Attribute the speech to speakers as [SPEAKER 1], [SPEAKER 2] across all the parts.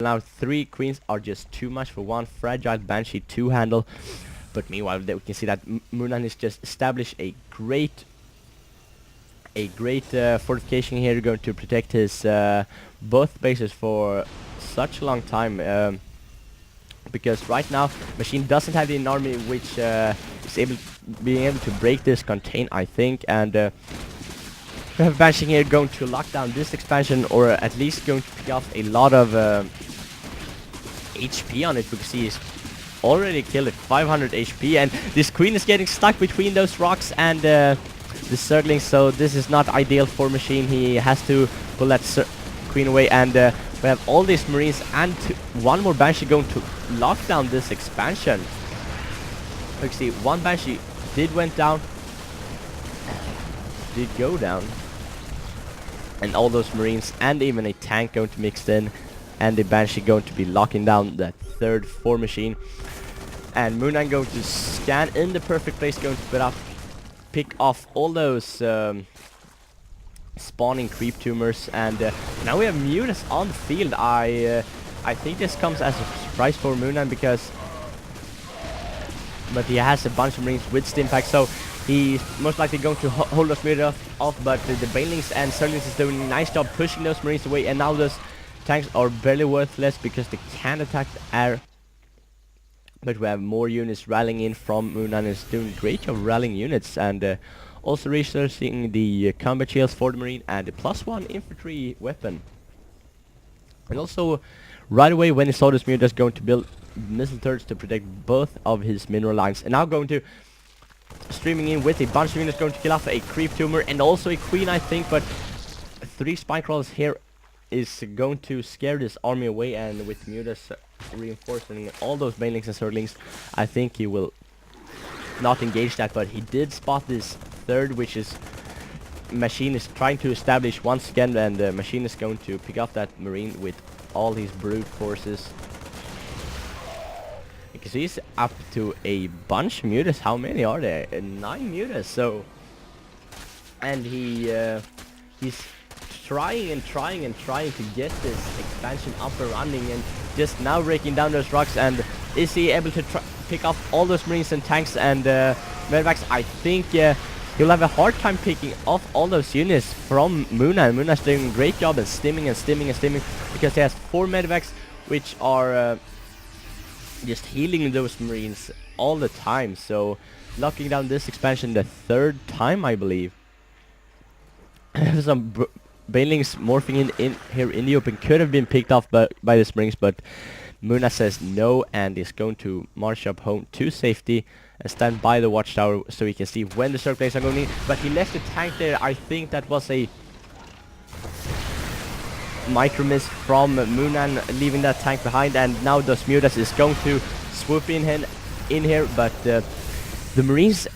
[SPEAKER 1] Now 3 queens are just too much for one fragile Banshee to handle. But meanwhile, we can see that MooNan has just established a great fortification here, going to protect his both bases for such a long time. Because right now, Machine doesn't have an army which is being able to break this contain, I think, and we have Banshee here going to lock down this expansion, or at least going to pick off a lot of HP on it, because he is already killed at 500 HP, and this queen is getting stuck between those rocks and the Zerglings, so this is not ideal for Machine. He has to pull that queen away, and we have all these Marines and one more Banshee going to lock down this expansion. You can see one Banshee did go down, and all those Marines and even a tank going to mix in, and the Banshee going to be locking down that third 4 Machine. And MooNan going to scan in the perfect place, going to pick off all those spawning creep tumors, and now we have Mutas on the field. I think this comes as a surprise for MooNan, but he has a bunch of Marines with Stimpack, so he's most likely going to hold those Mutas off, but the Banelings and Zerglings is doing a nice job pushing those Marines away, and now those tanks are barely worthless because they can't attack the air. But we have more units rallying in from MooNan, is doing a great job rallying units, and also researching the combat shields for the Marine and the +1 infantry weapon. And also, right away when he saw this Mutas, going to build missile turrets to protect both of his mineral lines, and now going to streaming in with a bunch of units going to kill off a creep tumor and also a queen, I think, but 3 spine crawlers here is going to scare this army away, and with Mutas reinforcing all those Banelings and Zerglings, I think he will not engage that, but he did spot this third, which is Machine is trying to establish once again, and Machine is going to pick up that Marine with all his brute forces. Because he's up to a bunch of Mutas. How many are there? 9 Mutas, so... And he's trying to get this expansion up and running, and just now breaking down those rocks. And is he able to pick off all those Marines and tanks and Medivacs? I think he'll have a hard time picking off all those units from MooNan. MooNan's doing a great job at stimming, because he has 4 Medivacs which are just healing those Marines all the time. So locking down this expansion the 3rd time, I believe. Some Banelings morphing in here in the open could have been picked off by the Springs, but MooNan says no, and is going to march up home to safety and stand by the watchtower so he can see when the Zerg players are going in. But he left the tank there. I think that was a micro miss from MooNan, leaving that tank behind, and now those Mutas is going to swoop in here, but the Marines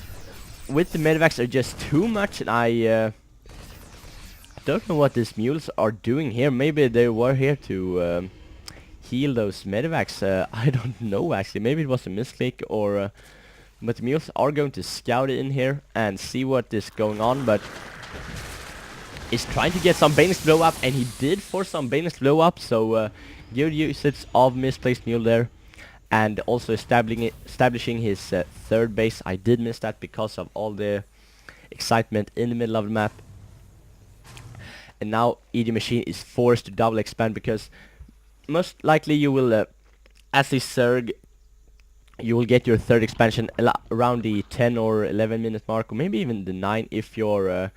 [SPEAKER 1] with the Medivacs are just too much, and I don't know what these mules are doing here. Maybe they were here to heal those Medivacs. I don't know actually. Maybe it was a misclick, or but the mules are going to scout in here and see what is going on, but is trying to get some Banelings blow up, and he did force some Banelings blow up, so good usage of misplaced mule there, and also establishing his 3rd base. I did miss that because of all the excitement in the middle of the map. And now EGMachine is forced to double expand, because most likely you will, as a Zerg, you will get your 3rd expansion around the 10 or 11 minute mark, or maybe even the 9 if you're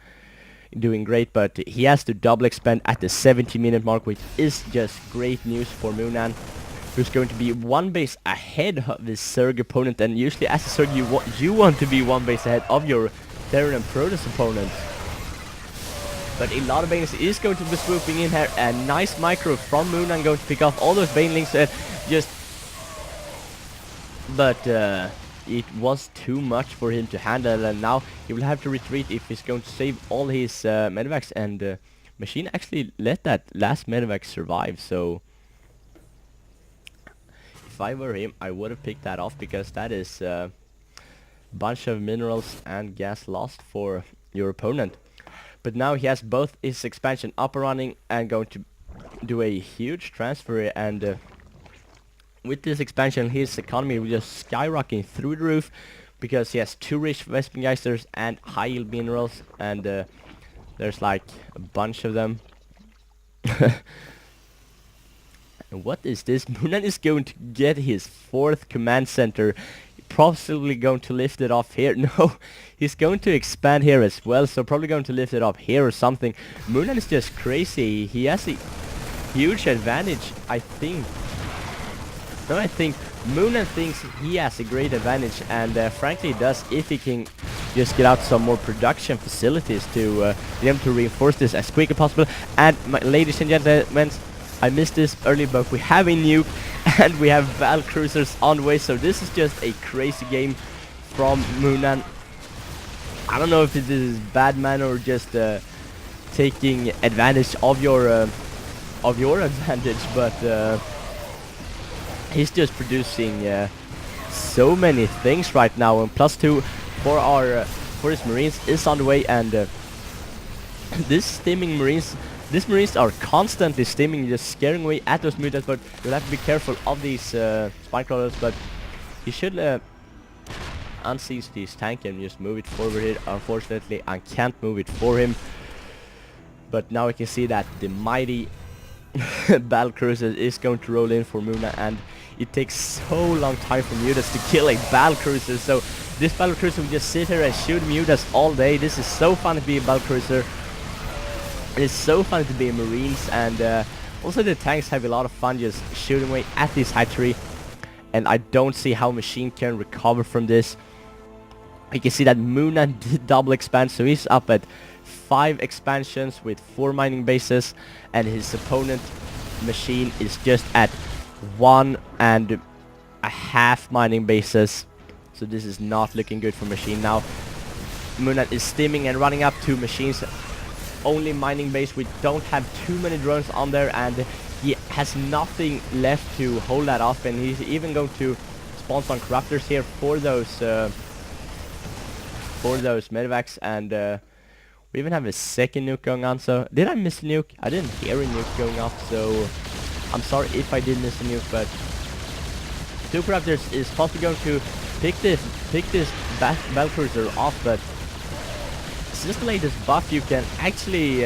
[SPEAKER 1] doing great. But he has to double expand at the 70-minute mark, which is just great news for MooNan, who's going to be 1 base ahead of his Zerg opponent. And usually as a Zerg you want to be 1 base ahead of your Terran and Protoss opponent. But a lot of Banelings is going to be swooping in here. A nice micro from MooNan, going to pick off all those Banelings. But it was too much for him to handle, and now he will have to retreat if he's going to save all his Medivacs. And Machine actually let that last Medivac survive, so if I were him, I would have picked that off, because that is a bunch of minerals and gas lost for your opponent. But now he has both his expansion up and running, and going to do a huge transfer, and with this expansion his economy will just skyrocketing through the roof because he has 2 rich Western geisters and high yield minerals, and there's like a bunch of them. And what is this? MoOnNan is going to get his 4th command center, possibly going to lift it off here. No, he's going to expand here as well, so probably going to lift it up here or something. MoOnNan is just crazy. He has a huge advantage, I think. No, I think MoOnNan thinks he has a great advantage, and frankly does, if he can just get out some more production facilities to be able to reinforce this as quick as possible. And ladies and gentlemen, I missed this early, but we have a nuke and we have Val cruisers on the way, so this is just a crazy game from MoOnNan. I don't know if this is bad man or just taking advantage of your advantage, but he's just producing so many things right now, and +2 for our for his Marines is on the way, and these Marines are constantly stimming, just scaring away at those mutants, but you'll have to be careful of these spine crawlers. But he should unsiege this tank and just move it forward here. Unfortunately, I can't move it for him. But now we can see that the mighty battle cruiser is going to roll in for MoOnNan, and it takes so long time for mutants to kill a battle cruiser. So this battle cruiser will just sit here and shoot mutants all day. This is so fun to be a battle cruiser. It's so fun to be a Marines, and also the tanks have a lot of fun just shooting away at this hatchery, and I don't see how Machine can recover from this. You can see that MoOnNan did double expand, so he's up at 5 expansions with 4 mining bases, and his opponent Machine is just at 1.5 mining bases. So this is not looking good for Machine now. MoOnNan is stimming and running up to Machine's only mining base. We don't have too many drones on there, and he has nothing left to hold that off, and he's even going to spawn some corruptors here for those medevacs, and we even have a second nuke going on. So did I miss a nuke? I didn't hear a nuke going off, so I'm sorry if I did miss a nuke, but 2 corruptors is possibly going to pick this battle cruiser off. But since the latest buff, you can actually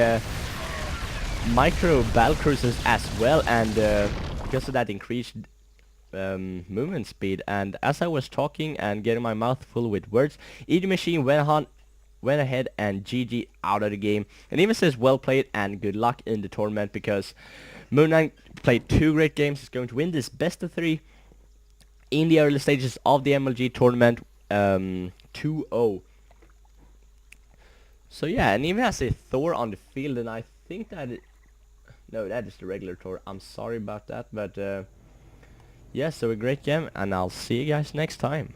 [SPEAKER 1] micro battle cruisers as well, and because of that increased movement speed. And as I was talking and getting my mouth full with words, EGMachine went ahead and GG out of the game, and even says well played and good luck in the tournament, because MoOnNan played 2 great games. He's going to win this best of 3 in the early stages of the MLG tournament 2-0. So yeah, and even has a Thor on the field, and I think that no, that is the regular Thor. I'm sorry about that, but yeah, so a great game, and I'll see you guys next time.